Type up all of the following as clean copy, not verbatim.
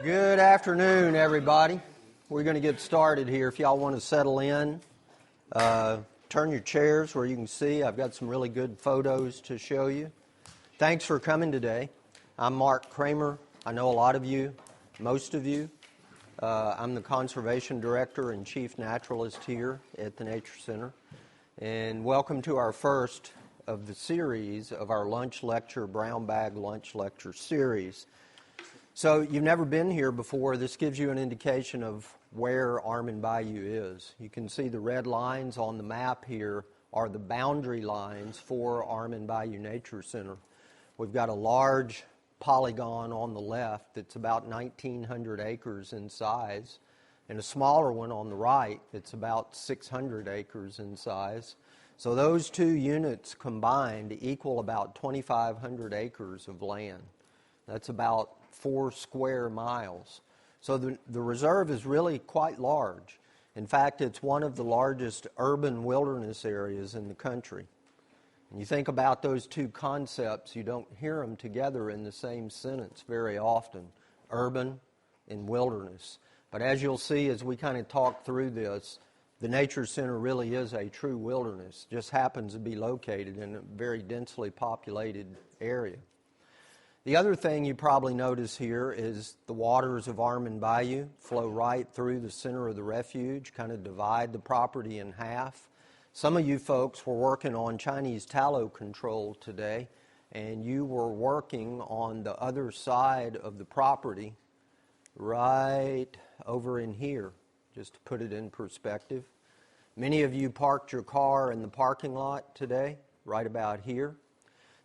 Good afternoon, everybody. We're going to get started here. If y'all want to settle in, turn your chairs where you can see. I've got some really good photos to show you. Thanks for coming today. I'm Mark Kramer. I know a lot of you, most of you. I'm the Conservation Director and Chief Naturalist here at the Nature Center. And welcome to our first of the series of our lunch lecture, brown bag lunch lecture series. So you've never been here before. This gives you an indication of where Armand Bayou is. You can see the red lines on the map here are the boundary lines for Armand Bayou Nature Center. We've got a large polygon on the left that's about 1,900 acres in size, and a smaller one on the right that's about 600 acres in size. So those two units combined equal about 2,500 acres of land. That's about 4 square miles. So the reserve is really quite large. In fact, it's one of the largest urban wilderness areas in the country. And you think about those two concepts, you don't hear them together in the same sentence very often, urban and wilderness. But as you'll see as we kind of talk through this, the Nature Center really is a true wilderness, just happens to be located in a very densely populated area. The other thing you probably notice here is the waters of Armand Bayou flow right through the center of the refuge, kind of divide the property in half. Some of you folks were working on Chinese tallow control today, and you were working on the other side of the property right over in here, just to put it in perspective. Many of you parked your car in the parking lot today, right about here.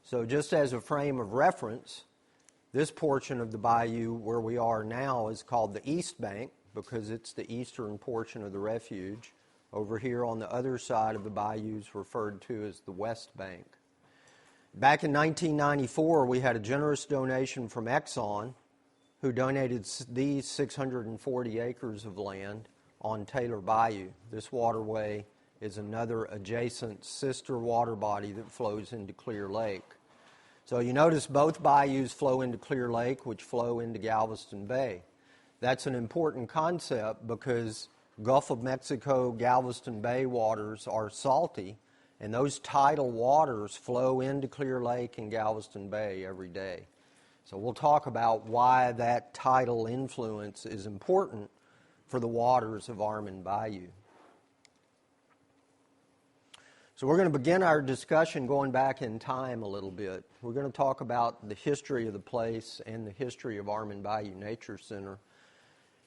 So just as a frame of reference, this portion of the bayou where we are now is called the East Bank because it's the eastern portion of the refuge. Over here on the other side of the bayou is referred to as the West Bank. Back in 1994, we had a generous donation from Exxon who donated these 640 acres of land on Taylor Bayou. This waterway is another adjacent sister water body that flows into Clear Lake. So you notice both bayous flow into Clear Lake, which flow into Galveston Bay. That's an important concept because Gulf of Mexico, Galveston Bay waters are salty, and those tidal waters flow into Clear Lake and Galveston Bay every day. So we'll talk about why that tidal influence is important for the waters of Armand Bayou. So we're going to begin our discussion going back in time a little bit. We're going to talk about the history of the place and the history of Armand Bayou Nature Center.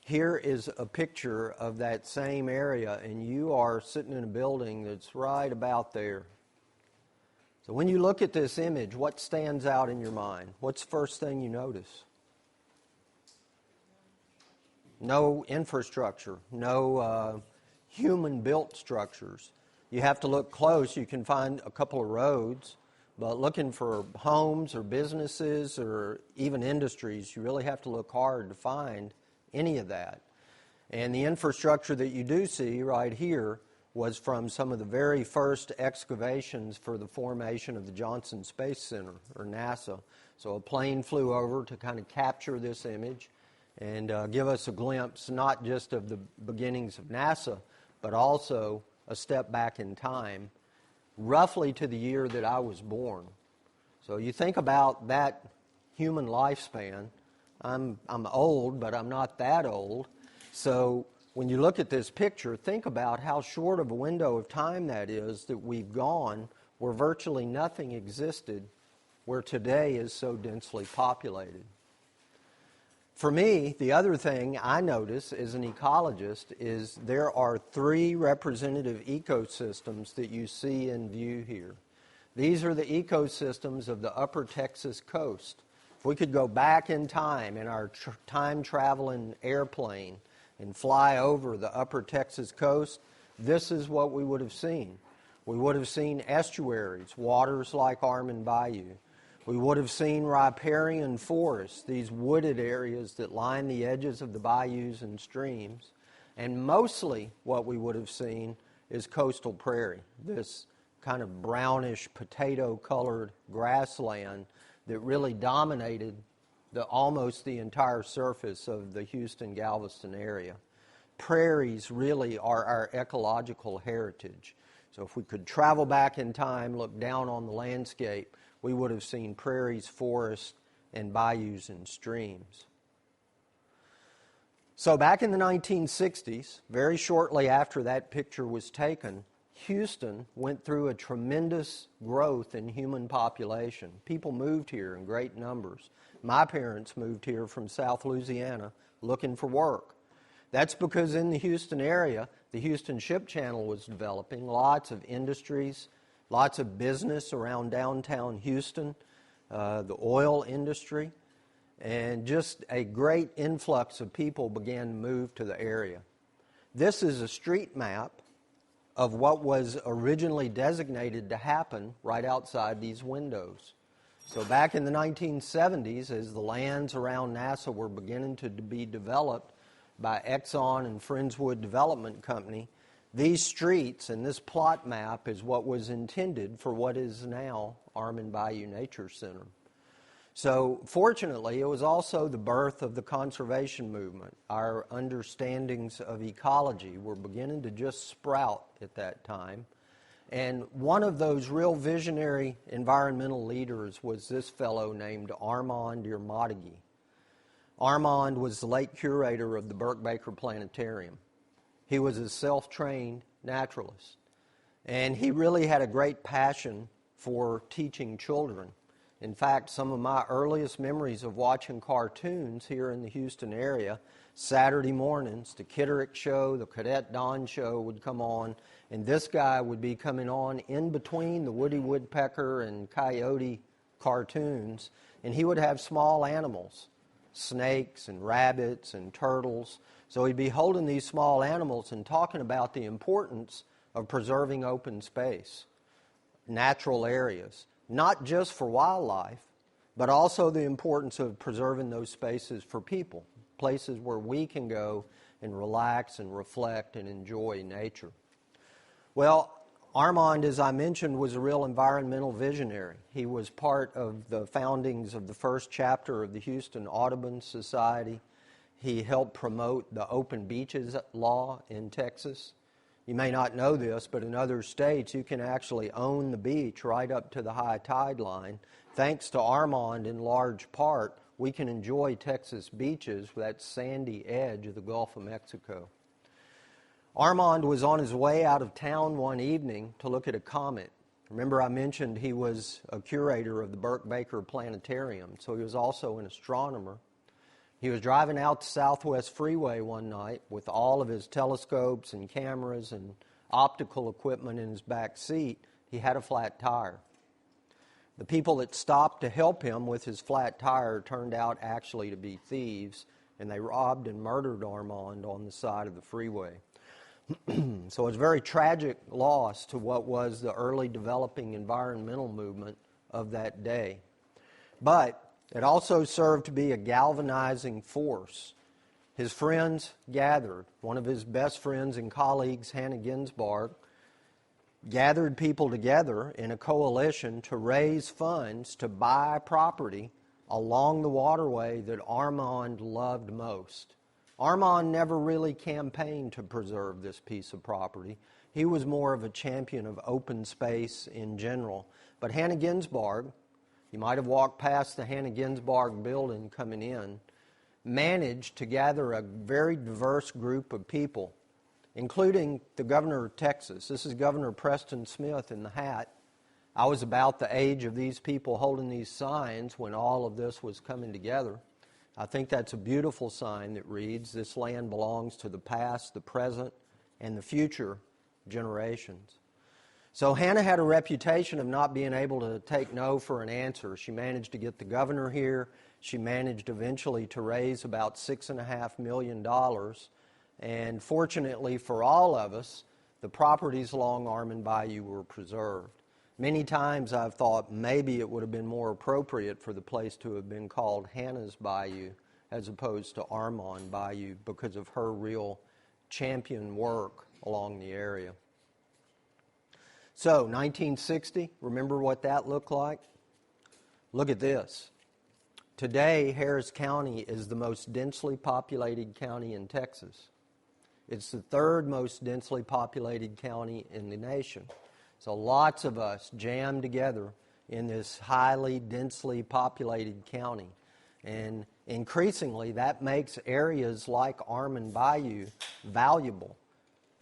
Here is a picture of that same area, and you are sitting in a building that's right about there. So when you look at this image, what stands out in your mind? What's the first thing you notice? No infrastructure, no human-built structures. You have to look close. You can find a couple of roads, but looking for homes or businesses or even industries, you really have to look hard to find any of that. And the infrastructure that you do see right here was from some of the very first excavations for the formation of the Johnson Space Center, or NASA. So a plane flew over to kind of capture this image and give us a glimpse not just of the beginnings of NASA, but also a step back in time, roughly to the year that I was born. So you think about that human lifespan. I'm old, but I'm not that old. So when you look at this picture, think about how short of a window of time that is that we've gone where virtually nothing existed, where today is so densely populated. For me, the other thing I notice as an ecologist is there are 3 representative ecosystems that you see in view here. These are the ecosystems of the upper Texas coast. If we could go back in time in our time-traveling airplane and fly over the upper Texas coast, this is what we would have seen. We would have seen estuaries, waters like Armand Bayou. We would have seen riparian forests, these wooded areas that line the edges of the bayous and streams. And mostly what we would have seen is coastal prairie, this kind of brownish potato-colored grassland that really dominated almost the entire surface of the Houston Galveston area. Prairies really are our ecological heritage. So if we could travel back in time, look down on the landscape, we would have seen prairies, forests, and bayous and streams. So back in the 1960s, very shortly after that picture was taken, Houston went through a tremendous growth in human population. People moved here in great numbers. My parents moved here from South Louisiana looking for work. That's because in the Houston area, the Houston Ship Channel was developing, lots of industries, lots of business around downtown Houston, the oil industry, and just a great influx of people began to move to the area. This is a street map of what was originally designated to happen right outside these windows. So back in the 1970s, as the lands around NASA were beginning to be developed by Exxon and Friendswood Development Company, these streets and this plot map is what was intended for what is now Armand Bayou Nature Center. So fortunately, it was also the birth of the conservation movement. Our understandings of ecology were beginning to just sprout at that time. And one of those real visionary environmental leaders was this fellow named Armand. Armand was the late curator of the Burke-Baker Planetarium. He was a self-trained naturalist, and he really had a great passion for teaching children. In fact, some of my earliest memories of watching cartoons here in the Houston area, Saturday mornings, the Kitterick Show, the Cadet Don Show would come on, and this guy would be coming on in between the Woody Woodpecker and Coyote cartoons, and he would have small animals, snakes and rabbits and turtles. So he'd be holding these small animals and talking about the importance of preserving open space, natural areas, not just for wildlife, but also the importance of preserving those spaces for people, places where we can go and relax and reflect and enjoy nature. Well, Armand, as I mentioned, was a real environmental visionary. He was part of the foundings of the first chapter of the Houston Audubon Society. He helped promote the open beaches law in Texas. You may not know this, but in other states you can actually own the beach right up to the high tide line. Thanks to Armand, in large part, we can enjoy Texas beaches with that sandy edge of the Gulf of Mexico. Armand was on his way out of town one evening to look at a comet. Remember I mentioned he was a curator of the Burke-Baker Planetarium, so he was also an astronomer. He was driving out the Southwest Freeway one night with all of his telescopes and cameras and optical equipment in his back seat. He had a flat tire. The people that stopped to help him with his flat tire turned out actually to be thieves, and they robbed and murdered Armand on the side of the freeway. So it's a very tragic loss to what was the early developing environmental movement of that day. But it also served to be a galvanizing force. His friends gathered. One of his best friends and colleagues, Hannah Ginsberg, gathered people together in a coalition to raise funds to buy property along the waterway that Armand loved most. Armand never really campaigned to preserve this piece of property. He was more of a champion of open space in general. But Hannah Ginsberg, you might have walked past the Hannah Ginsberg building coming in, managed to gather a very diverse group of people, including the governor of Texas. This is Governor Preston Smith in the hat. I was about the age of these people holding these signs when all of this was coming together. I think that's a beautiful sign that reads, "This land belongs to the past, the present, and the future generations." So Hannah had a reputation of not being able to take no for an answer. She managed to get the governor here. She managed eventually to raise about $6.5 million. And fortunately for all of us, the properties along Armand Bayou were preserved. Many times I've thought maybe it would have been more appropriate for the place to have been called Hannah's Bayou as opposed to Armand Bayou because of her real champion work along the area. So, 1960, remember what that looked like? Look at this. Today, Harris County is the most densely populated county in Texas. It's the third most densely populated county in the nation. So lots of us jammed together in this highly densely populated county. And increasingly, that makes areas like Armand Bayou valuable.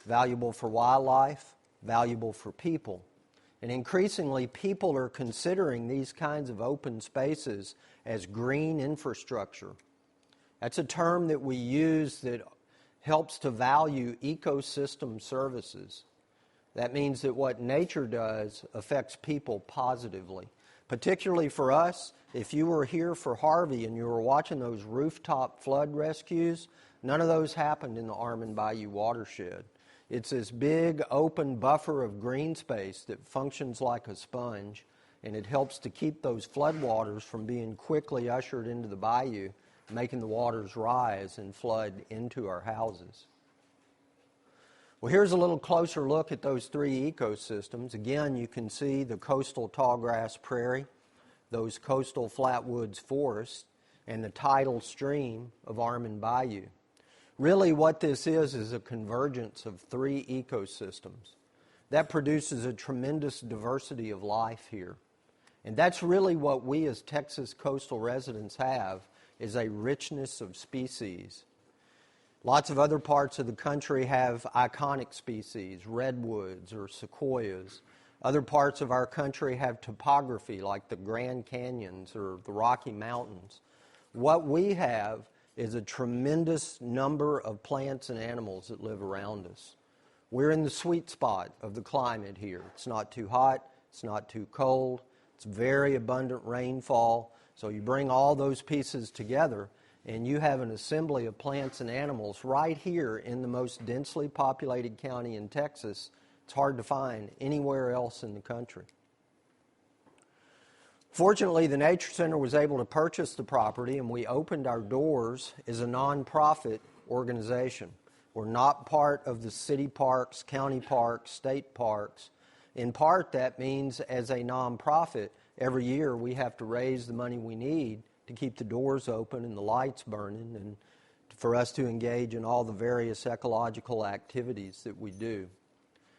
Valuable for wildlife, valuable for people. And increasingly, people are considering these kinds of open spaces as green infrastructure. That's a term that we use that helps to value ecosystem services. That means that what nature does affects people positively. Particularly for us, if you were here for Harvey and you were watching those rooftop flood rescues, none of those happened in the Armand Bayou watershed. It's this big open buffer of green space that functions like a sponge, and it helps to keep those floodwaters from being quickly ushered into the bayou, making the waters rise and flood into our houses. Well, here's a little closer look at those three ecosystems. Again, you can see the coastal tallgrass prairie, those coastal flatwoods forests, and the tidal stream of Armand Bayou. Really what this is a convergence of three ecosystems. That produces a tremendous diversity of life here. And that's really what we as Texas coastal residents have, is a richness of species. Lots of other parts of the country have iconic species, redwoods or sequoias. Other parts of our country have topography like the Grand Canyons or the Rocky Mountains. What we have is a tremendous number of plants and animals that live around us. We're in the sweet spot of the climate here. It's not too hot, it's not too cold, it's very abundant rainfall. So you bring all those pieces together and you have an assembly of plants and animals right here in the most densely populated county in Texas. It's hard to find anywhere else in the country. Fortunately, the Nature Center was able to purchase the property, and we opened our doors as a nonprofit organization. We're not part of the city parks, county parks, state parks. In part, that means as a nonprofit, every year we have to raise the money we need to keep the doors open and the lights burning and for us to engage in all the various ecological activities that we do.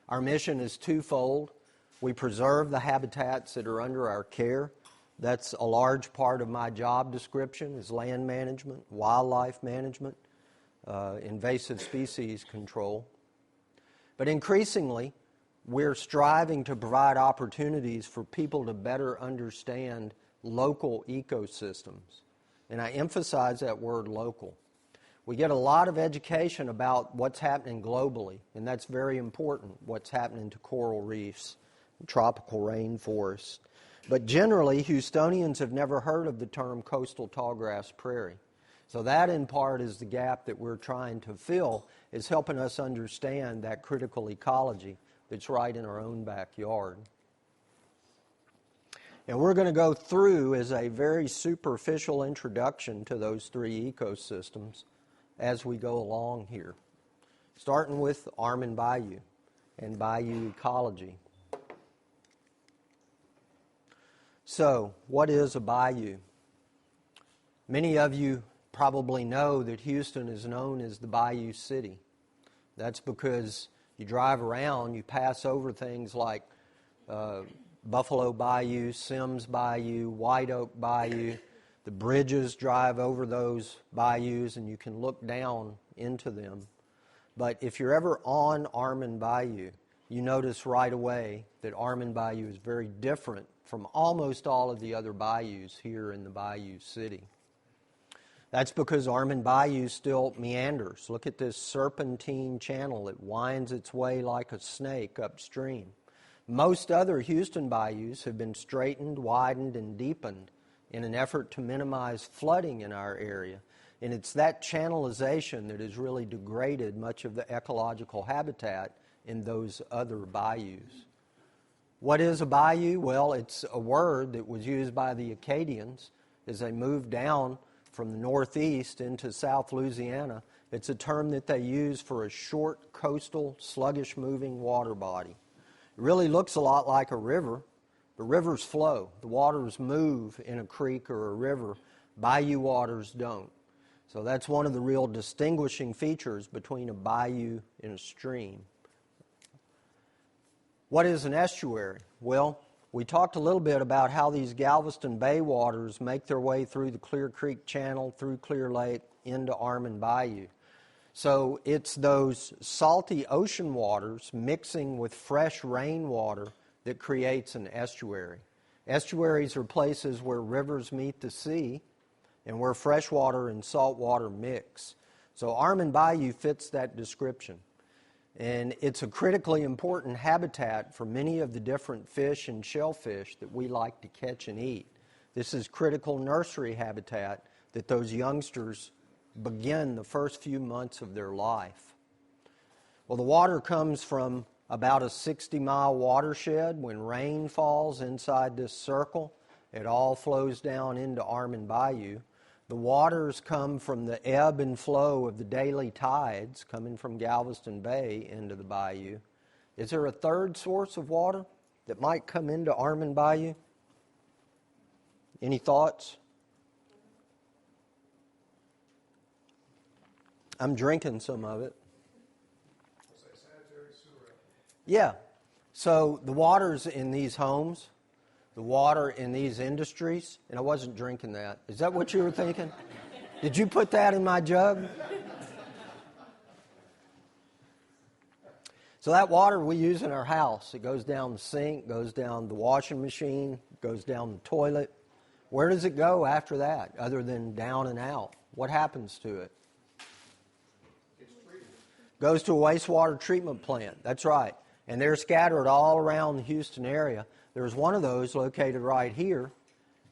Our mission is twofold. We preserve the habitats that are under our care. That's a large part of my job description is land management, wildlife management, invasive species control. But increasingly, we're striving to provide opportunities for people to better understand local ecosystems. And I emphasize that word local. We get a lot of education about what's happening globally, and that's very important, what's happening to coral reefs, tropical rainforests. But generally, Houstonians have never heard of the term coastal tallgrass prairie. So that, in part, is the gap that we're trying to fill, is helping us understand that critical ecology that's right in our own backyard. And we're going to go through, as a very superficial introduction to those three ecosystems, as we go along here, starting with Armand Bayou and bayou ecology. So, what is a bayou? Many of you probably know that Houston is known as the Bayou City. That's because you drive around, you pass over things like Buffalo Bayou, Sims Bayou, White Oak Bayou. The bridges drive over those bayous and you can look down into them. But if you're ever on Armand Bayou, you notice right away that Armand Bayou is very different from almost all of the other bayous here in the Bayou City. That's because Armand Bayou still meanders. Look at this serpentine channel. It winds its way like a snake upstream. Most other Houston bayous have been straightened, widened, and deepened in an effort to minimize flooding in our area. And it's that channelization that has really degraded much of the ecological habitat in those other bayous. What is a bayou? Well, it's a word that was used by the Acadians as they moved down from the northeast into South Louisiana. It's a term that they use for a short, coastal, sluggish-moving water body. It really looks a lot like a river. The rivers flow. The waters move in a creek or a river, Bayou waters don't. So that's one of the real distinguishing features between a bayou and a stream. What is an estuary? Well, we talked a little bit about how these Galveston Bay waters make their way through the Clear Creek Channel, through Clear Lake, into Armand Bayou. So it's those salty ocean waters mixing with fresh rainwater that creates an estuary. Estuaries are places where rivers meet the sea and where fresh water and salt water mix. So Armand Bayou fits that description. And it's a critically important habitat for many of the different fish and shellfish that we like to catch and eat. This is critical nursery habitat that those youngsters begin the first few months of their life. Well, the water comes from about a 60-mile watershed. When rain falls inside this circle, it all flows down into Armand Bayou. The waters come from the ebb and flow of the daily tides coming from Galveston Bay into the bayou. Is there a third source of water that might come into Armand Bayou? Any thoughts? I'm drinking some of it. Yeah. So the waters in these homes, the water in these industries, and I wasn't drinking that. Is that what you were thinking? Did you put that in my jug? So that water we use in our house, it goes down the sink, goes down the washing machine, goes down the toilet. Where does it go after that, other than down and out? What happens to it? Goes to a wastewater treatment plant. That's right. And they're scattered all around the Houston area. There's one of those located right here.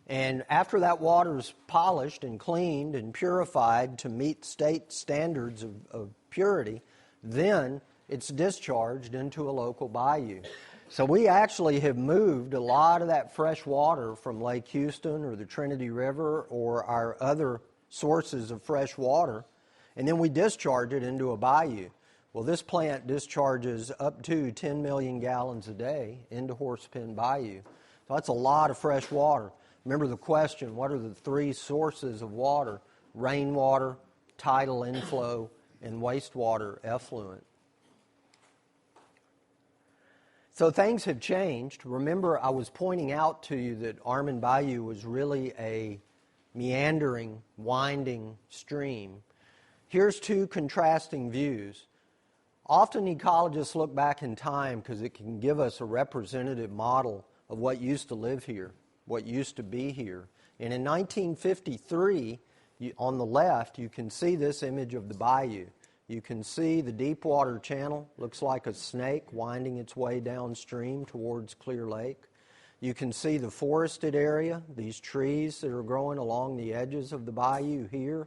And after that water is polished and cleaned and purified to meet state standards of purity, then it's discharged into a local bayou. So we actually have moved a lot of that fresh water from Lake Houston or the Trinity River or our other sources of fresh water, and then we discharge it into a bayou. Well, this plant discharges up to 10 million gallons a day into Horsepen Bayou. So that's a lot of fresh water. Remember the question, what are the three sources of water? Rainwater, tidal inflow, and wastewater effluent. So things have changed. Remember, I was pointing out to you that Armand Bayou was really a meandering, winding stream. Here's two contrasting views. Often ecologists look back in time because it can give us a representative model of what used to live here, what used to be here. And in 1953, on the left, you can see this image of the bayou. You can see the Deepwater Channel, looks like a snake winding its way downstream towards Clear Lake. You can see the forested area, these trees that are growing along the edges of the bayou here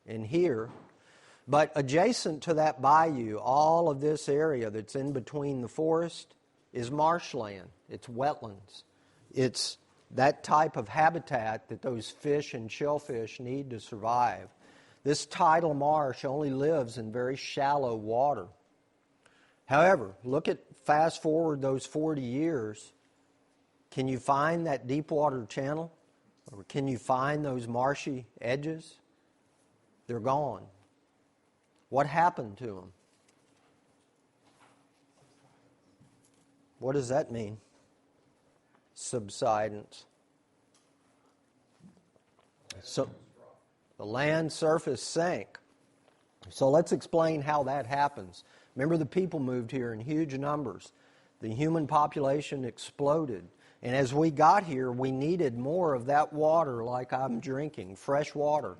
and here. But adjacent to that bayou, all of this area that's in between the forest is marshland. It's wetlands. It's that type of habitat that those fish and shellfish need to survive. This tidal marsh only lives in very shallow water. However, fast forward those 40 years. Can you find that Deepwater Channel? Or can you find those marshy edges? They're gone. What happened to them? What does that mean? Subsidence. So the land surface sank. So let's explain how that happens. Remember, the people moved here in huge numbers. The human population exploded. And as we got here, we needed more of that water like I'm drinking, fresh water,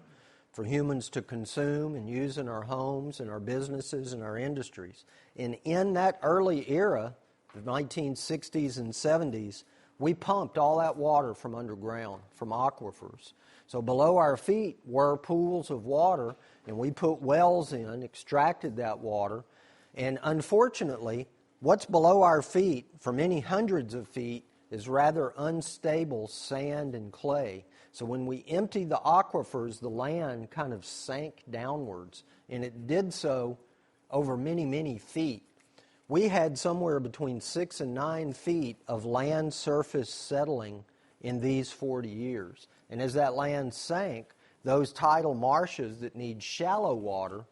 for humans to consume and use in our homes and our businesses and our industries. And in that early era, the 1960s and 70s, we pumped all that water from underground, from aquifers. So below our feet were pools of water, and we put wells in, extracted that water. And unfortunately, what's below our feet for many hundreds of feet is rather unstable sand and clay. So when we emptied the aquifers, the land kind of sank downwards, and it did so over many, many feet. We had somewhere between 6 and 9 feet of land surface settling in these 40 years. And as that land sank, those tidal marshes that need shallow water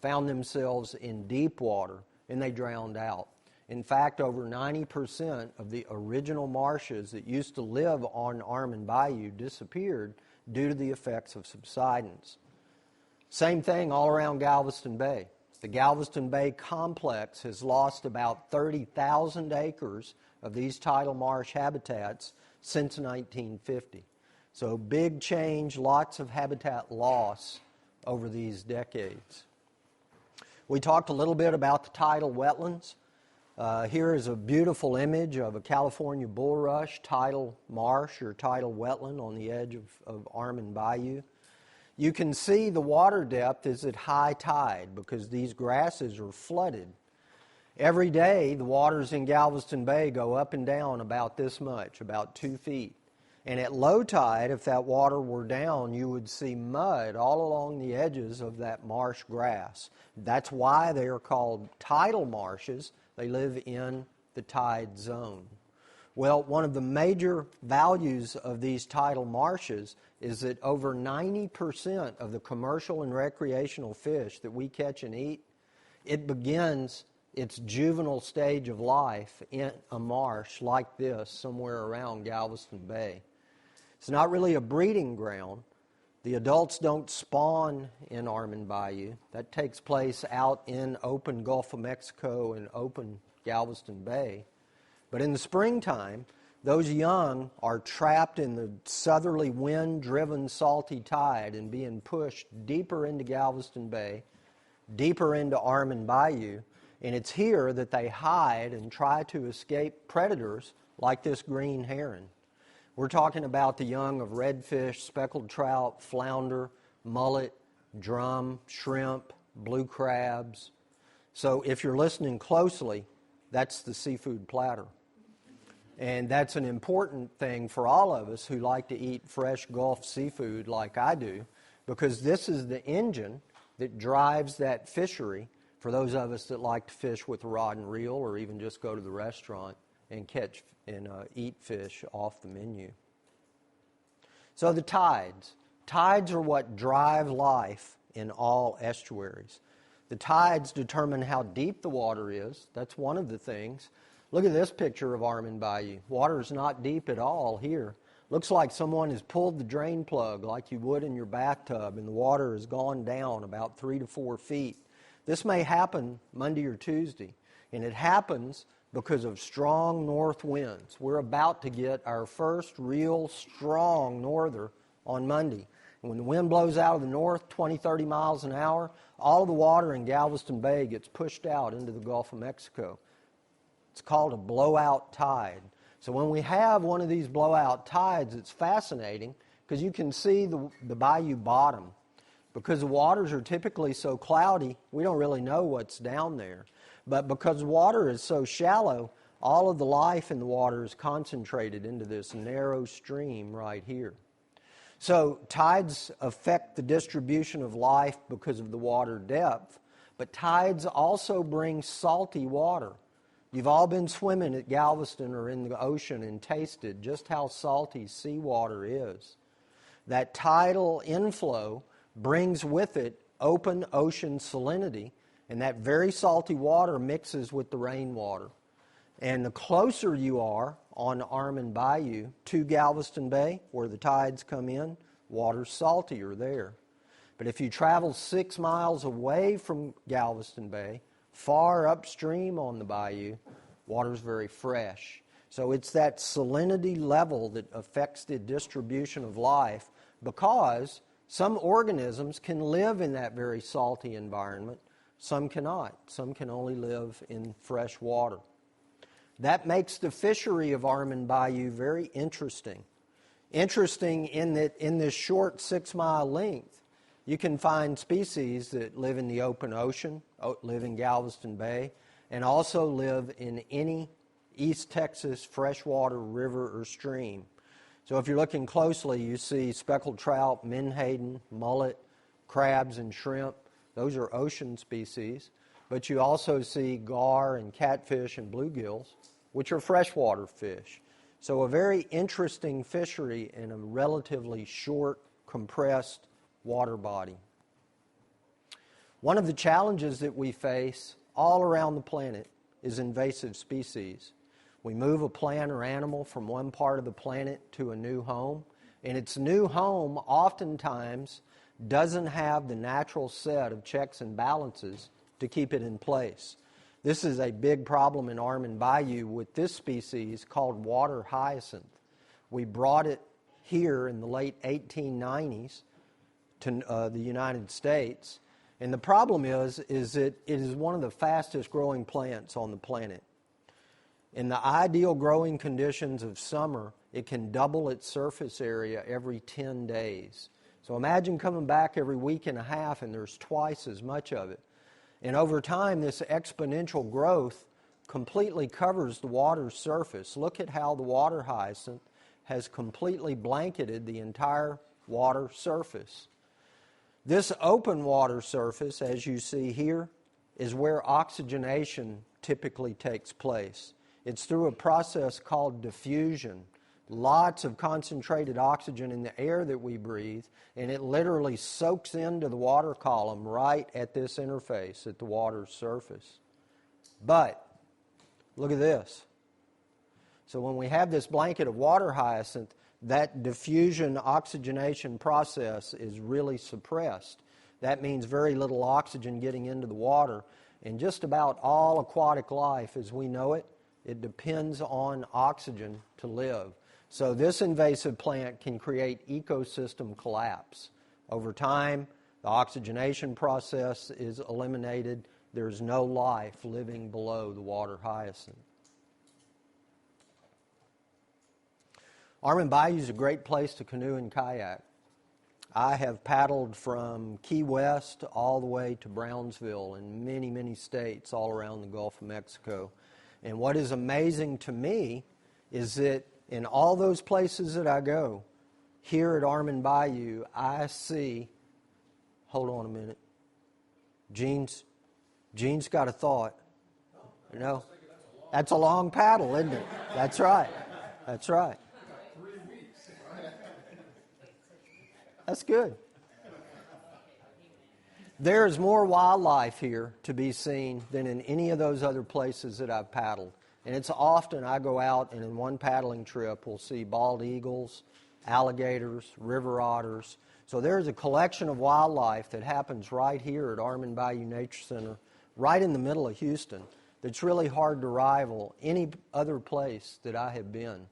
found themselves in deep water, and they drowned out. In fact, over 90% of the original marshes that used to live on Armand Bayou disappeared due to the effects of subsidence. Same thing all around Galveston Bay. The Galveston Bay complex has lost about 30,000 acres of these tidal marsh habitats since 1950. So big change, lots of habitat loss over these decades. We talked a little bit about the tidal wetlands. Here is a beautiful image of a California bulrush tidal marsh or tidal wetland on the edge of Armand Bayou. You can see the water depth is at high tide because these grasses are flooded. Every day, the waters in Galveston Bay go up and down about this much, about 2 feet. And at low tide, if that water were down, you would see mud all along the edges of that marsh grass. That's why they are called tidal marshes. They live in the tide zone. Well, one of the major values of these tidal marshes is that over 90% of the commercial and recreational fish that we catch and eat, it begins its juvenile stage of life in a marsh like this somewhere around Galveston Bay. It's not really a breeding ground. The adults don't spawn in Armand Bayou. That takes place out in open Gulf of Mexico and open Galveston Bay. But in the springtime, those young are trapped in the southerly wind-driven salty tide and being pushed deeper into Galveston Bay, deeper into Armand Bayou, and it's here that they hide and try to escape predators like this green heron. We're talking about the young of redfish, speckled trout, flounder, mullet, drum, shrimp, blue crabs. So if you're listening closely, that's the seafood platter. And that's an important thing for all of us who like to eat fresh Gulf seafood like I do, because this is the engine that drives that fishery for those of us that like to fish with a rod and reel or even just go to the restaurant and catch and eat fish off the menu. So the tides. Tides are what drive life in all estuaries. The tides determine how deep the water is. That's one of the things. Look at this picture of Armand Bayou. Water is not deep at all here. Looks like someone has pulled the drain plug like you would in your bathtub, and the water has gone down about 3 to 4 feet. This may happen Monday or Tuesday, and it happens because of strong north winds. We're about to get our first real strong norther on Monday. And when the wind blows out of the north 20, 30 miles an hour, all of the water in Galveston Bay gets pushed out into the Gulf of Mexico. It's called a blowout tide. So when we have one of these blowout tides, it's fascinating because you can see the bayou bottom. Because the waters are typically so cloudy, we don't really know what's down there. But because water is so shallow, all of the life in the water is concentrated into this narrow stream right here. So tides affect the distribution of life because of the water depth, but tides also bring salty water. You've all been swimming at Galveston or in the ocean and tasted just how salty seawater is. That tidal inflow brings with it open ocean salinity, and that very salty water mixes with the rainwater. And the closer you are on Armand Bayou to Galveston Bay, where the tides come in, water's saltier there. But if you travel 6 miles away from Galveston Bay, far upstream on the bayou, water's very fresh. So it's that salinity level that affects the distribution of life, because some organisms can live in that very salty environment. Some cannot. Some can only live in fresh water. That makes the fishery of Armand Bayou very interesting. Interesting in that in this short 6-mile length, you can find species that live in the open ocean, live in Galveston Bay, and also live in any East Texas freshwater river or stream. So if you're looking closely, you see speckled trout, menhaden, mullet, crabs, and shrimp. Those are ocean species. But you also see gar and catfish and bluegills, which are freshwater fish. So a very interesting fishery in a relatively short, compressed water body. One of the challenges that we face all around the planet is invasive species. We move a plant or animal from one part of the planet to a new home, and its new home oftentimes doesn't have the natural set of checks and balances to keep it in place. This is a big problem in Armand Bayou with this species called water hyacinth. We brought it here in the late 1890s to the United States, and the problem is that it is one of the fastest growing plants on the planet. In the ideal growing conditions of summer, it can double its surface area every 10 days. So imagine coming back every week and a half and there's twice as much of it. And over time, this exponential growth completely covers the water's surface. Look at how the water hyacinth has completely blanketed the entire water surface. This open water surface, as you see here, is where oxygenation typically takes place. It's through a process called diffusion. Lots of concentrated oxygen in the air that we breathe, and it literally soaks into the water column right at this interface at the water's surface. But look at this. So when we have this blanket of water hyacinth, that diffusion oxygenation process is really suppressed. That means very little oxygen getting into the water. And just about all aquatic life as we know it, it depends on oxygen to live. So this invasive plant can create ecosystem collapse. Over time, the oxygenation process is eliminated. There's no life living below the water hyacinth. Armand Bayou is a great place to canoe and kayak. I have paddled from Key West all the way to Brownsville in many, many states all around the Gulf of Mexico. And what is amazing to me is that in all those places that I go, here at Armand Bayou, I see, hold on a minute, Gene's got a thought. You know, that's a long paddle, isn't it? That's right. That's right. That's good. There is more wildlife here to be seen than in any of those other places that I've paddled. And it's often I go out and in one paddling trip we'll see bald eagles, alligators, river otters. So there's a collection of wildlife that happens right here at Armand Bayou Nature Center, right in the middle of Houston, that's really hard to rival any other place that I have been.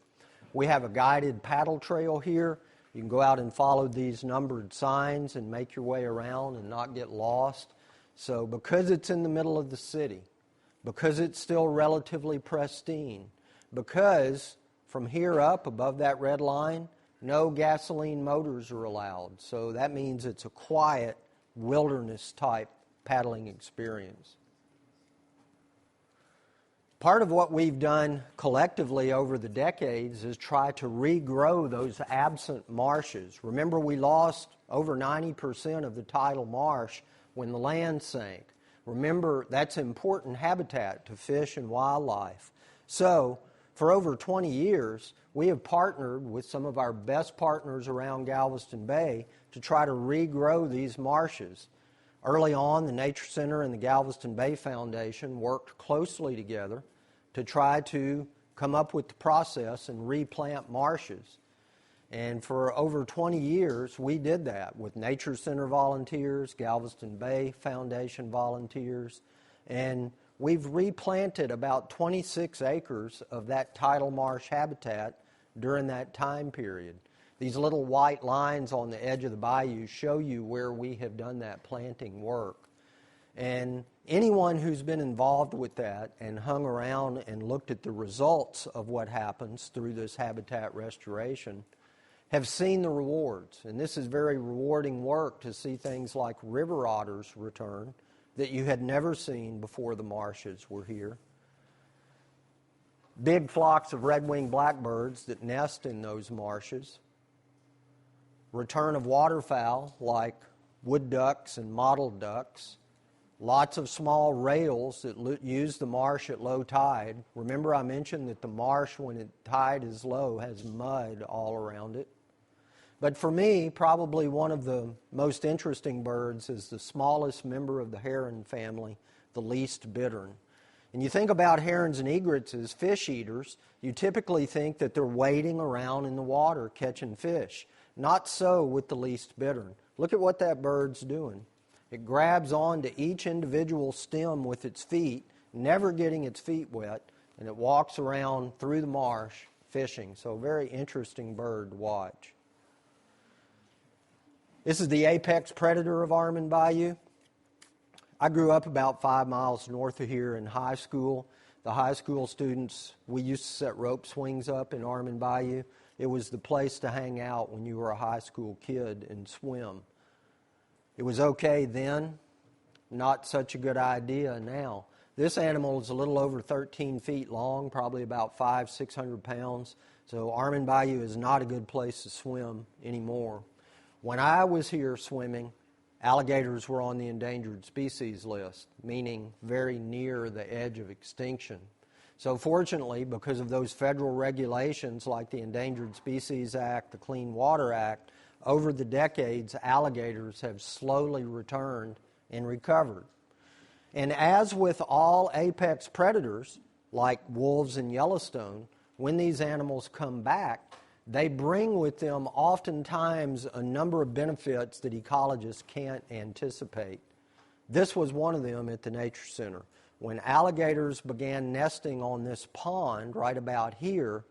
We have a guided paddle trail here. You can go out and follow these numbered signs and make your way around and not get lost. So because it's in the middle of the city, because it's still relatively pristine, because from here up above that red line, no gasoline motors are allowed. So that means it's a quiet, wilderness-type paddling experience. Part of what we've done collectively over the decades is try to regrow those absent marshes. Remember, we lost over 90% of the tidal marsh when the land sank. Remember, that's important habitat to fish and wildlife. So, for over 20 years, we have partnered with some of our best partners around Galveston Bay to try to regrow these marshes. Early on, the Nature Center and the Galveston Bay Foundation worked closely together to try to come up with the process and replant marshes. And for over 20 years, we did that with Nature Center volunteers, Galveston Bay Foundation volunteers, and we've replanted about 26 acres of that tidal marsh habitat during that time period. These little white lines on the edge of the bayou show you where we have done that planting work. And anyone who's been involved with that and hung around and looked at the results of what happens through this habitat restoration have seen the rewards. And this is very rewarding work to see things like river otters return that you had never seen before the marshes were here. Big flocks of red-winged blackbirds that nest in those marshes. Return of waterfowl like wood ducks and mottled ducks. Lots of small rails that use the marsh at low tide. Remember I mentioned that the marsh, when the tide is low, has mud all around it. But for me, probably one of the most interesting birds is the smallest member of the heron family, the least bittern. And you think about herons and egrets as fish eaters, you typically think that they're wading around in the water catching fish. Not so with the least bittern. Look at what that bird's doing. It grabs onto each individual stem with its feet, never getting its feet wet, and it walks around through the marsh fishing. So a very interesting bird to watch. This is the apex predator of Armand Bayou. I grew up about 5 miles north of here in high school. The high school students, we used to set rope swings up in Armand Bayou. It was the place to hang out when you were a high school kid and swim. It was okay then, not such a good idea now. This animal is a little over 13 feet long, probably about 500-600 pounds. So Armand Bayou is not a good place to swim anymore. When I was here swimming, alligators were on the endangered species list, meaning very near the edge of extinction. So fortunately, because of those federal regulations like the Endangered Species Act, the Clean Water Act, over the decades, alligators have slowly returned and recovered. And as with all apex predators, like wolves in Yellowstone, when these animals come back, they bring with them oftentimes a number of benefits that ecologists can't anticipate. This was one of them at the Nature Center. When alligators began nesting on this pond right about here,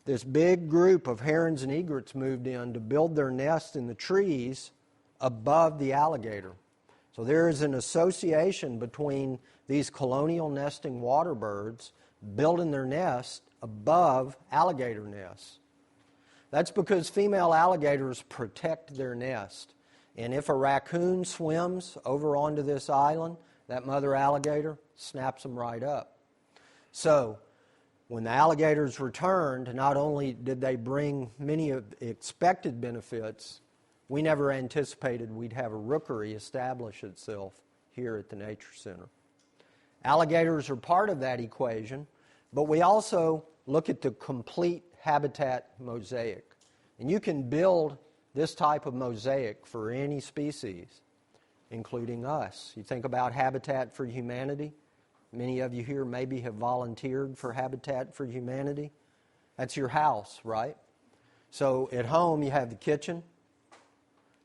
this big group of herons and egrets moved in to build their nest in the trees above the alligator. So there is an association between these colonial nesting water birds building their nest above alligator nests. That's because female alligators protect their nest. And if a raccoon swims over onto this island, that mother alligator snaps them right up. So when the alligators returned, not only did they bring many of the expected benefits, we never anticipated we'd have a rookery establish itself here at the Nature Center. Alligators are part of that equation, but we also look at the complete habitat mosaic. And you can build this type of mosaic for any species, including us. You think about Habitat for Humanity. Many of you here maybe have volunteered for Habitat for Humanity. That's your house, right? So at home you have the kitchen,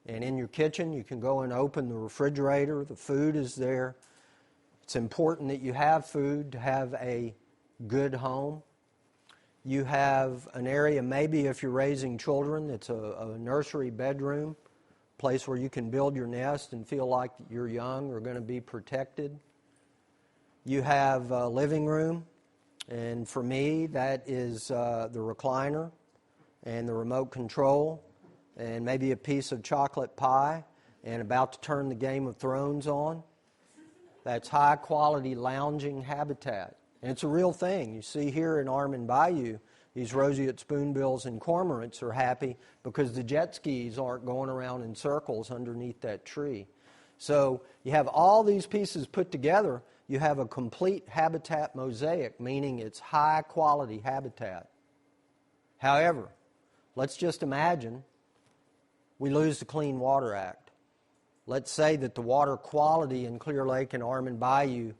and in your kitchen you can go and open the refrigerator. The food is there. It's important that you have food to have a good home. You have an area, maybe if you're raising children, it's a nursery bedroom, place where you can build your nest and feel like your young are going to be protected. You have a living room, and for me, that is the recliner and the remote control and maybe a piece of chocolate pie and about to turn the Game of Thrones on. That's high-quality lounging habitat. And it's a real thing. You see here in Armand Bayou, these roseate spoonbills and cormorants are happy because the jet skis aren't going around in circles underneath that tree. So you have all these pieces put together, you have a complete habitat mosaic, meaning it's high-quality habitat. However, let's just imagine we lose the Clean Water Act. Let's say that the water quality in Clear Lake and Armand Bayou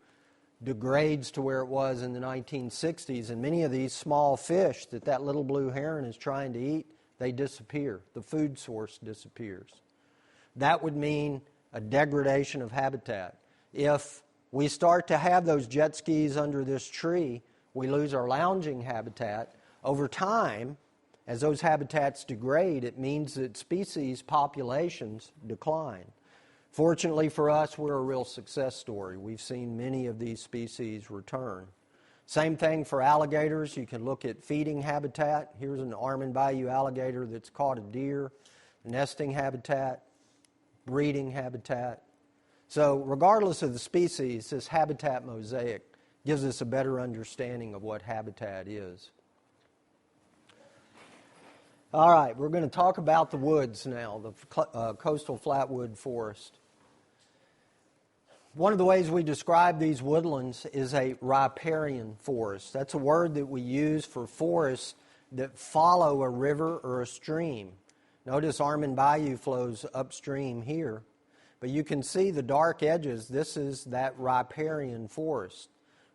degrades to where it was in the 1960s, and many of these small fish that little blue heron is trying to eat, they disappear. The food source disappears. That would mean a degradation of habitat. If we start to have those jet skis under this tree, we lose our lounging habitat. Over time, as those habitats degrade, it means that species populations decline. Fortunately for us, we're a real success story. We've seen many of these species return. Same thing for alligators. You can look at feeding habitat. Here's an Armand Bayou alligator that's caught a deer, nesting habitat, breeding habitat. So regardless of the species, this habitat mosaic gives us a better understanding of what habitat is. All right, we're going to talk about the woods now, the coastal flatwood forest. One of the ways we describe these woodlands is a riparian forest. That's a word that we use for forests that follow a river or a stream. Notice Armand Bayou flows upstream here, but you can see the dark edges. This is that riparian forest.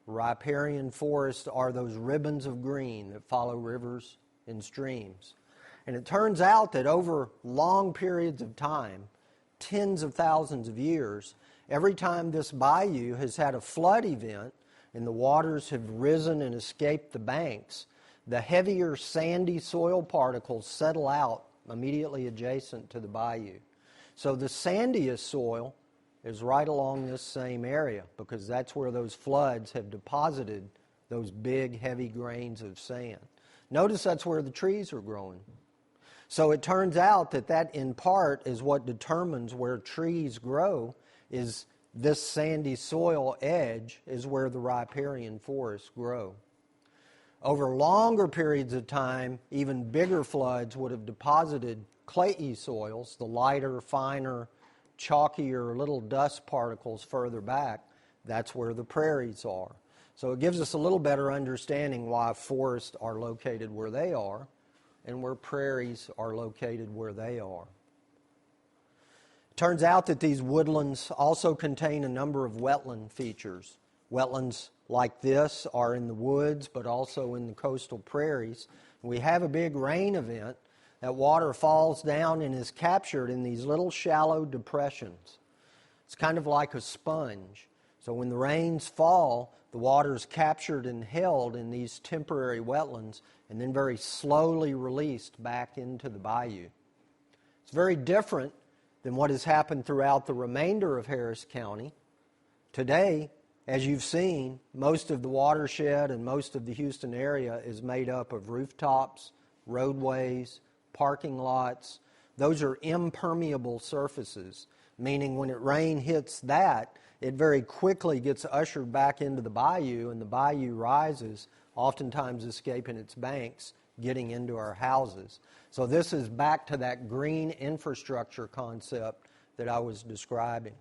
Riparian forests are those ribbons of green that follow rivers and streams. And it turns out that over long periods of time, tens of thousands of years, every time this bayou has had a flood event and the waters have risen and escaped the banks, the heavier sandy soil particles settle out immediately adjacent to the bayou. So the sandiest soil is right along this same area because that's where those floods have deposited those big, heavy grains of sand. Notice that's where the trees are growing. So it turns out that in part is what determines where trees grow, is this sandy soil edge is where the riparian forests grow. Over longer periods of time, even bigger floods would have deposited clayey soils, the lighter, finer, chalkier little dust particles further back. That's where the prairies are. So it gives us a little better understanding why forests are located where they are and where prairies are located where they are. Turns out that these woodlands also contain a number of wetland features. Wetlands like this are in the woods, but also in the coastal prairies. We have a big rain event. That water falls down and is captured in these little shallow depressions. It's kind of like a sponge. So when the rains fall, the water is captured and held in these temporary wetlands and then very slowly released back into the bayou. It's very different than what has happened throughout the remainder of Harris County. Today, as you've seen, most of the watershed and most of the Houston area is made up of rooftops, roadways, parking lots. Those are impermeable surfaces, meaning when rain hits that, it very quickly gets ushered back into the bayou, and the bayou rises, oftentimes escaping its banks, getting into our houses. So this is back to that green infrastructure concept that I was describing.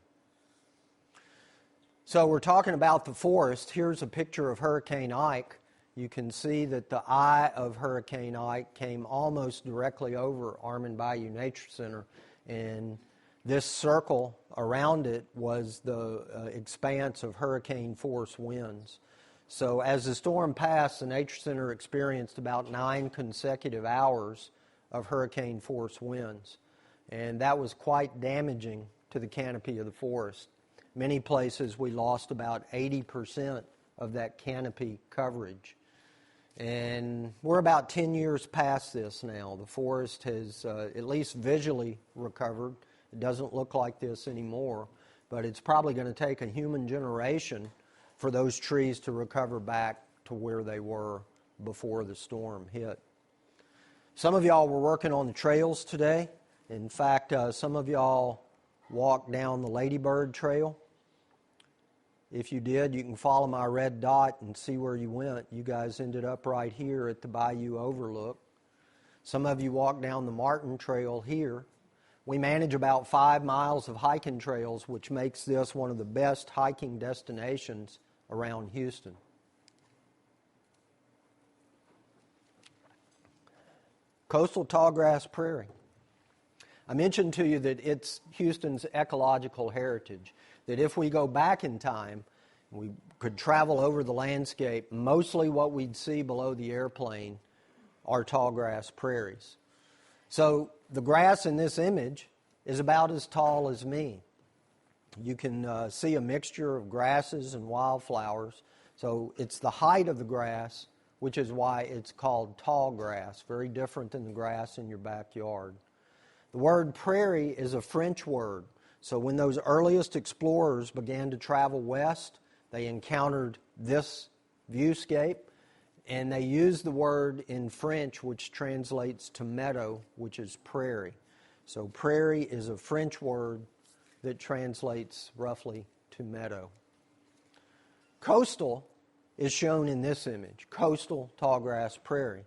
So we're talking about the forest. Here's a picture of Hurricane Ike. You can see that the eye of Hurricane Ike came almost directly over Armand Bayou Nature Center, and this circle around it was the expanse of hurricane-force winds. So as the storm passed, the Nature Center experienced about 9 consecutive hours of hurricane-force winds, and that was quite damaging to the canopy of the forest. Many places we lost about 80% of that canopy coverage. And we're about 10 years past this now. The forest has at least visually recovered. It doesn't look like this anymore, but it's probably going to take a human generation for those trees to recover back to where they were before the storm hit. Some of y'all were working on the trails today. In fact, some of y'all walked down the Ladybird Trail. If you did, you can follow my red dot and see where you went. You guys ended up right here at the Bayou Overlook. Some of you walked down the Martin Trail here. We manage about 5 miles of hiking trails, which makes this one of the best hiking destinations around Houston. Coastal tallgrass prairie. I mentioned to you that it's Houston's ecological heritage, that if we go back in time, we could travel over the landscape, mostly what we'd see below the airplane are tallgrass prairies. So the grass in this image is about as tall as me. You can see a mixture of grasses and wildflowers. So it's the height of the grass, which is why it's called tall grass, very different than the grass in your backyard. The word prairie is a French word. So when those earliest explorers began to travel west, they encountered this viewscape, and they used the word in French, which translates to meadow, which is prairie. So prairie is a French word that translates roughly to meadow. Coastal is shown in this image, coastal tallgrass prairie.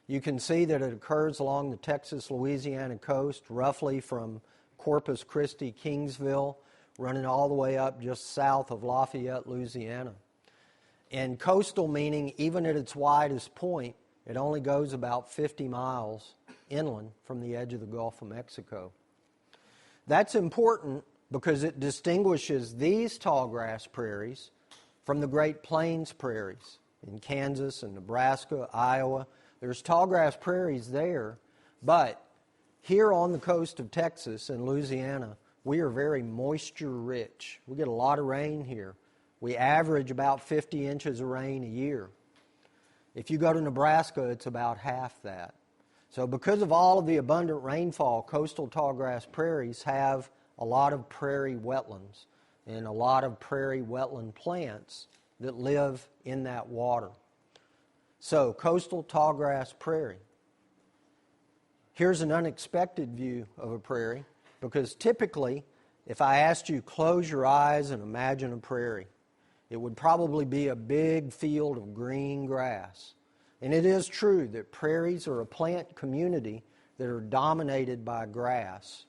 You can see that it occurs along the Texas-Louisiana coast, roughly from Corpus Christi, Kingsville, running all the way up just south of Lafayette, Louisiana. And coastal meaning, even at its widest point, it only goes about 50 miles inland from the edge of the Gulf of Mexico. That's important because it distinguishes these tallgrass prairies from the Great Plains prairies in Kansas and Nebraska, Iowa. There's tallgrass prairies there, but here on the coast of Texas and Louisiana, we are very moisture rich. We get a lot of rain here. We average about 50 inches of rain a year. If you go to Nebraska, it's about half that. So because of all of the abundant rainfall, coastal tallgrass prairies have a lot of prairie wetlands and a lot of prairie wetland plants that live in that water. So, coastal tallgrass prairie. Here's an unexpected view of a prairie, because typically, if I asked you close your eyes and imagine a prairie, it would probably be a big field of green grass. And it is true that prairies are a plant community that are dominated by grass.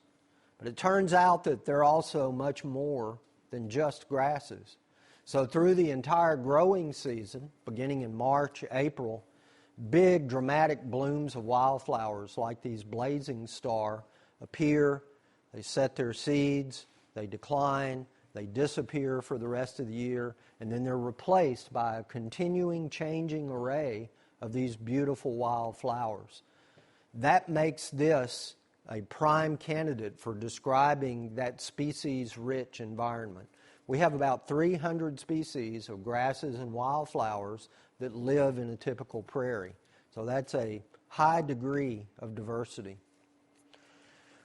But it turns out that they're also much more than just grasses. So through the entire growing season, beginning in March, April, big dramatic blooms of wildflowers like these blazing star appear. They set their seeds, they decline, they disappear for the rest of the year, and then they're replaced by a continuing changing array of these beautiful wildflowers. That makes this a prime candidate for describing that species-rich environment. We have about 300 species of grasses and wildflowers that live in a typical prairie. So that's a high degree of diversity.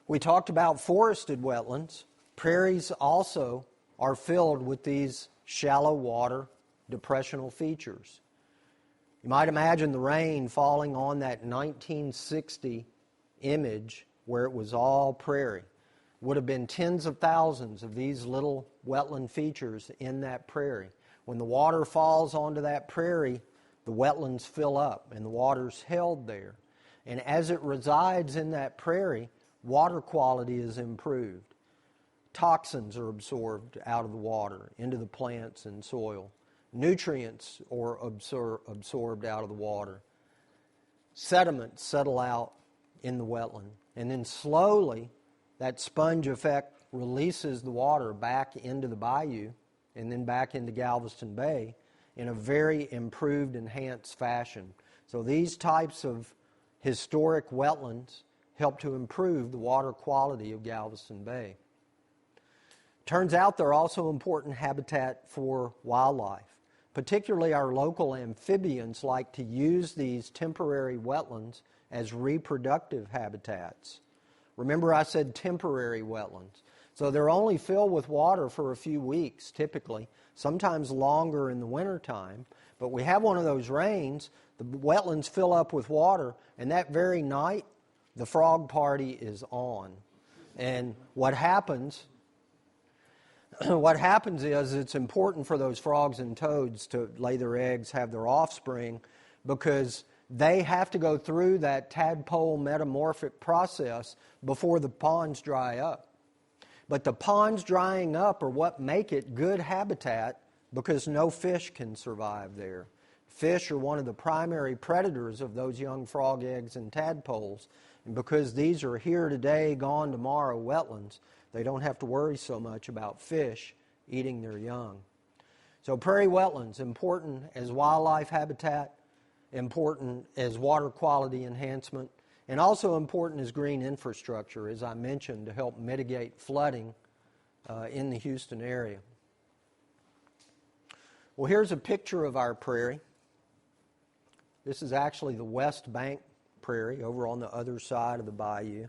We talked about forested wetlands. Prairies also are filled with these shallow water depressional features. You might imagine the rain falling on that 1960 image where it was all prairie. Would have been tens of thousands of these little wetland features in that prairie. When the water falls onto that prairie, the wetlands fill up and the water's held there. And as it resides in that prairie, water quality is improved. Toxins are absorbed out of the water into the plants and soil. Nutrients are absorbed out of the water. Sediments settle out in the wetland. And then slowly, that sponge effect releases the water back into the bayou and then back into Galveston Bay in a very improved, enhanced fashion. So these types of historic wetlands help to improve the water quality of Galveston Bay. Turns out they're also important habitat for wildlife. Particularly our local amphibians like to use these temporary wetlands as reproductive habitats. Remember I said temporary wetlands. So they're only filled with water for a few weeks typically, sometimes longer in the wintertime. But we have one of those rains, the wetlands fill up with water, and that very night the frog party is on. And what happens is it's important for those frogs and toads to lay their eggs, have their offspring, because they have to go through that tadpole metamorphic process before the ponds dry up. But the ponds drying up are what make it good habitat because no fish can survive there. Fish are one of the primary predators of those young frog eggs and tadpoles. And because these are here today, gone tomorrow wetlands, they don't have to worry so much about fish eating their young. So prairie wetlands, important as wildlife habitat, important as water quality enhancement, and also important as green infrastructure, as I mentioned, to help mitigate flooding in the Houston area. Well, here's a picture of our prairie. This is actually the West Bank prairie over on the other side of the bayou.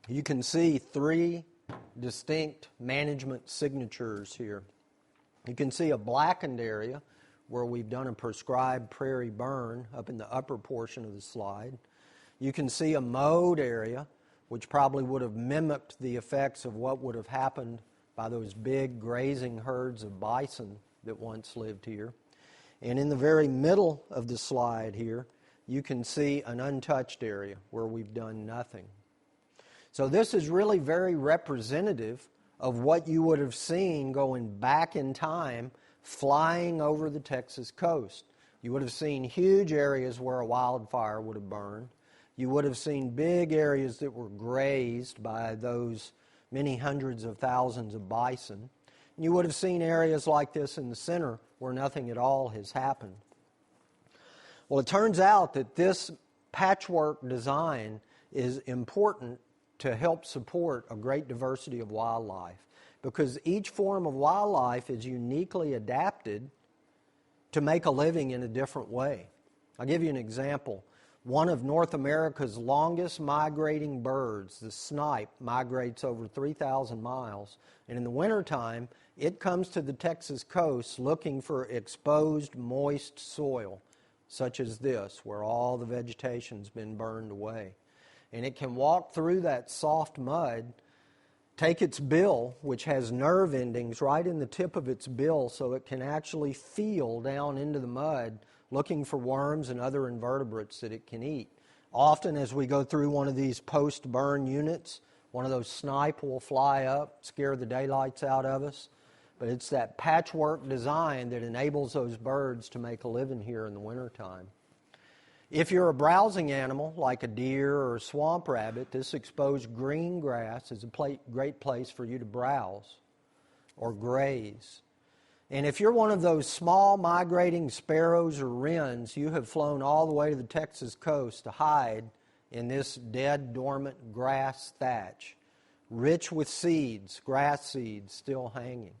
You can see three distinct management signatures here. You can see a blackened area where we've done a prescribed prairie burn up in the upper portion of the slide. You can see a mowed area, which probably would have mimicked the effects of what would have happened by those big grazing herds of bison that once lived here. And in the very middle of the slide here, you can see an untouched area where we've done nothing. So this is really very representative of what you would have seen going back in time, flying over the Texas coast. You would have seen huge areas where a wildfire would have burned. You would have seen big areas that were grazed by those many hundreds of thousands of bison. And you would have seen areas like this in the center where nothing at all has happened. Well, it turns out that this patchwork design is important to help support a great diversity of wildlife, because each form of wildlife is uniquely adapted to make a living in a different way. I'll give you an example. One of North America's longest migrating birds, the snipe, migrates over 3,000 miles, and in the wintertime, it comes to the Texas coast looking for exposed, moist soil, such as this, where all the vegetation's been burned away. And it can walk through that soft mud, take its bill, which has nerve endings right in the tip of its bill, so it can actually feel down into the mud looking for worms and other invertebrates that it can eat. Often as we go through one of these post-burn units, one of those snipe will fly up, scare the daylights out of us. But it's that patchwork design that enables those birds to make a living here in the wintertime. If you're a browsing animal, like a deer or a swamp rabbit, this exposed green grass is a great place for you to browse or graze. And if you're one of those small migrating sparrows or wrens, you have flown all the way to the Texas coast to hide in this dead, dormant grass thatch, rich with seeds, grass seeds still hanging.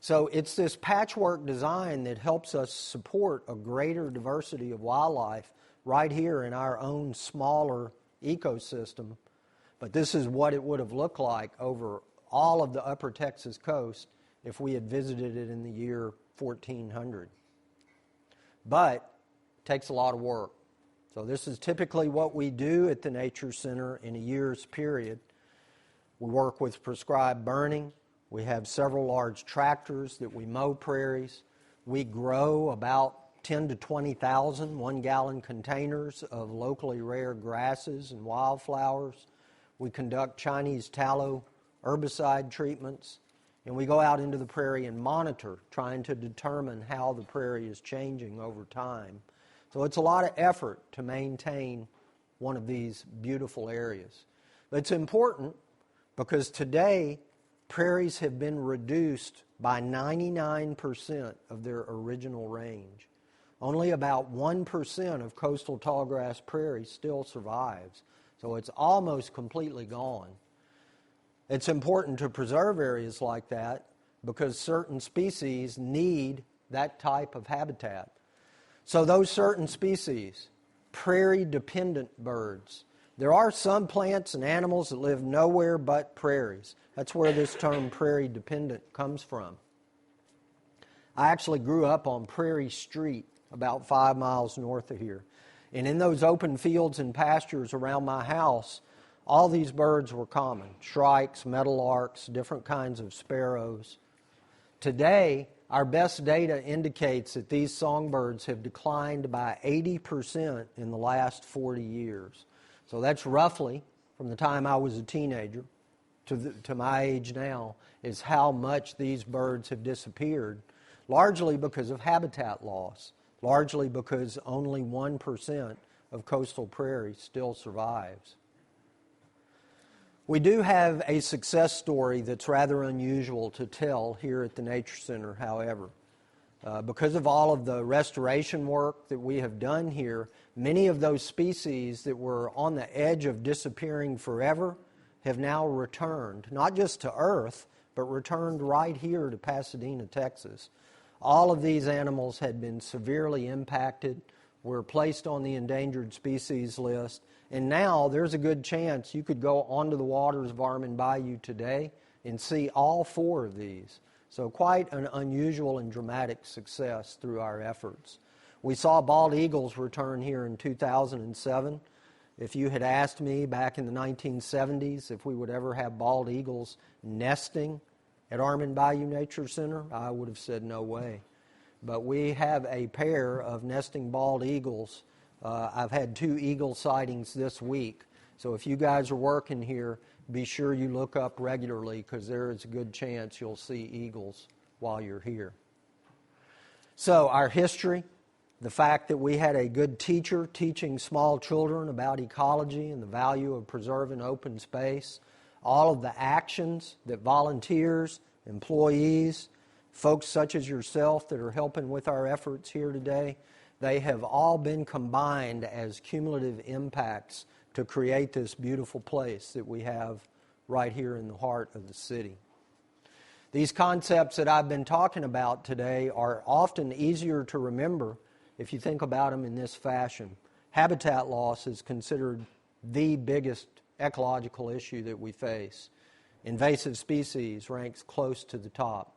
So it's this patchwork design that helps us support a greater diversity of wildlife right here in our own smaller ecosystem. But this is what it would have looked like over all of the upper Texas coast if we had visited it in the year 1400. But it takes a lot of work. So this is typically what we do at the Nature Center in a year's period. We work with prescribed burning. We have several large tractors that we mow prairies. We grow about 10 to 20,000 one-gallon containers of locally rare grasses and wildflowers. We conduct Chinese tallow herbicide treatments. And we go out into the prairie and monitor, trying to determine how the prairie is changing over time. So it's a lot of effort to maintain one of these beautiful areas. But it's important because today, prairies have been reduced by 99% of their original range. Only about 1% of coastal tallgrass prairie still survives. So it's almost completely gone. It's important to preserve areas like that because certain species need that type of habitat. So those certain species, prairie-dependent birds. There are some plants and animals that live nowhere but prairies. That's where this term prairie-dependent comes from. I actually grew up on Prairie Street, about 5 miles north of here. And in those open fields and pastures around my house, all these birds were common. Shrikes, meadowlarks, different kinds of sparrows. Today, our best data indicates that these songbirds have declined by 80% in the last 40 years. So that's roughly, from the time I was a teenager to my age now, is how much these birds have disappeared, largely because of habitat loss, largely because only 1% of coastal prairie still survives. We do have a success story that's rather unusual to tell here at the Nature Center, however. Because of all of the restoration work that we have done here, many of those species that were on the edge of disappearing forever have now returned, not just to Earth, but returned right here to Pasadena, Texas. All of these animals had been severely impacted, were placed on the endangered species list, and now there's a good chance you could go onto the waters of Armand Bayou today and see all 4 of these. So quite an unusual and dramatic success through our efforts. We saw bald eagles return here in 2007. If you had asked me back in the 1970s if we would ever have bald eagles nesting at Armand Bayou Nature Center, I would have said no way. But we have a pair of nesting bald eagles. I've had 2 eagle sightings this week. So if you guys are working here, be sure you look up regularly because there is a good chance you'll see eagles while you're here. So our history, the fact that we had a good teacher teaching small children about ecology and the value of preserving open space, all of the actions that volunteers, employees, folks such as yourself that are helping with our efforts here today, they have all been combined as cumulative impacts to create this beautiful place that we have right here in the heart of the city. These concepts that I've been talking about today are often easier to remember if you think about them in this fashion. Habitat loss is considered the biggest ecological issue that we face. Invasive species ranks close to the top.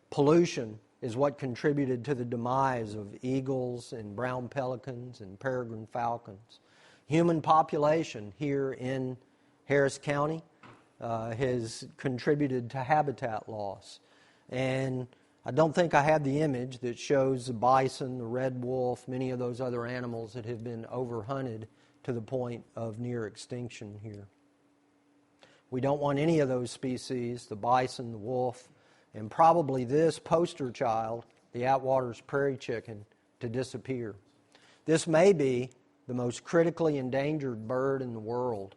Pollution is what contributed to the demise of eagles and brown pelicans and peregrine falcons. Human population here in Harris County has contributed to habitat loss. And I don't think I have the image that shows the bison, the red wolf, many of those other animals that have been overhunted to the point of near extinction here. We don't want any of those species, the bison, the wolf, and probably this poster child, the Atwater's prairie chicken, to disappear. This may be the most critically endangered bird in the world.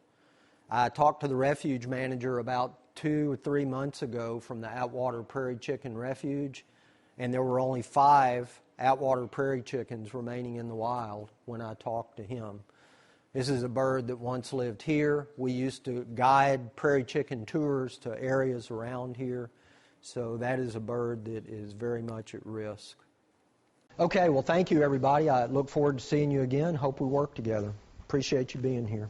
I talked to the refuge manager about 2 or 3 months ago from the Atwater Prairie Chicken Refuge, and there were only 5 Atwater prairie chickens remaining in the wild when I talked to him. This is a bird that once lived here. We used to guide prairie chicken tours to areas around here, so that is a bird that is very much at risk. Okay, well, thank you, everybody. I look forward to seeing you again. Hope we work together. Appreciate you being here.